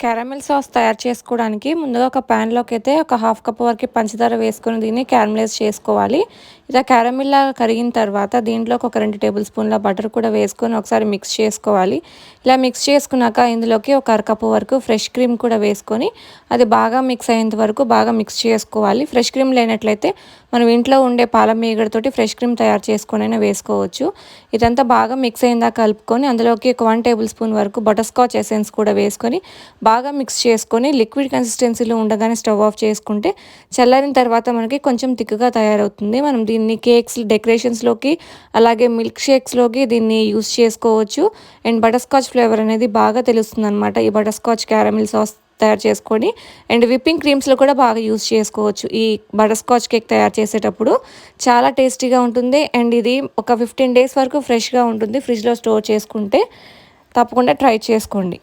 Caramel sauce తయారు చేసుకోవడానికి ముందుగా ఒక ప్యాన్లోకి అయితే ఒక హాఫ్ కప్ వరకు పంచదార వేసుకొని దీన్ని క్యారమలైజ్ చేసుకోవాలి. ఇలా క్యారమెల్ లాగా కరిగిన తర్వాత దీంట్లోకి ఒక 2 టేబుల్ స్పూన్ల బటర్ కూడా వేసుకొని ఒకసారి మిక్స్ చేసుకోవాలి. ఇలా మిక్స్ చేసుకున్నాక ఇందులోకి ఒక అరకప్పు వరకు ఫ్రెష్ క్రీమ్ కూడా వేసుకొని అది బాగా మిక్స్ అయ్యేంత వరకు బాగా మిక్స్ చేసుకోవాలి. ఫ్రెష్ క్రీమ్ లేనట్లయితే మనం ఇంట్లో ఉండే పాల మీగడతోటి ఫ్రెష్ క్రీమ్ తయారు చేసుకొని వేసుకోవచ్చు. ఇదంతా బాగా మిక్స్ అయిందా కలుపుకొని అందులోకి ఒక 1 టేబుల్ స్పూన్ వరకు బటర్ స్కాచ్ ఎసెన్స్ కూడా వేసుకొని బాగా మిక్స్ చేసుకొని లిక్విడ్ కన్సిస్టెన్సీలో ఉండగానే స్టవ్ ఆఫ్ చేసుకుంటే చల్లారిన తర్వాత మనకి కొంచెం థిక్గా తయారవుతుంది. మనం దీన్ని కేక్స్ డెకరేషన్స్లోకి అలాగే మిల్క్ షేక్స్లోకి దీన్ని యూస్ చేసుకోవచ్చు. అండ్ బటర్ స్కాచ్ ఫ్లేవర్ అనేది బాగా తెలుస్తుంది అనమాట ఈ బటర్ స్కాచ్ క్యారమెల్ సాస్ తయారు చేసుకొని. అండ్ విప్పింగ్ క్రీమ్స్లో కూడా బాగా యూస్ చేసుకోవచ్చు. ఈ బటర్ స్కాచ్ కేక్ తయారు చేసేటప్పుడు చాలా టేస్టీగా ఉంటుంది. అండ్ ఇది ఒక 15 డేస్ వరకు ఫ్రెష్గా ఉంటుంది ఫ్రిడ్జ్లో స్టోర్ చేసుకుంటే. తప్పకుండా ట్రై చేసుకోండి.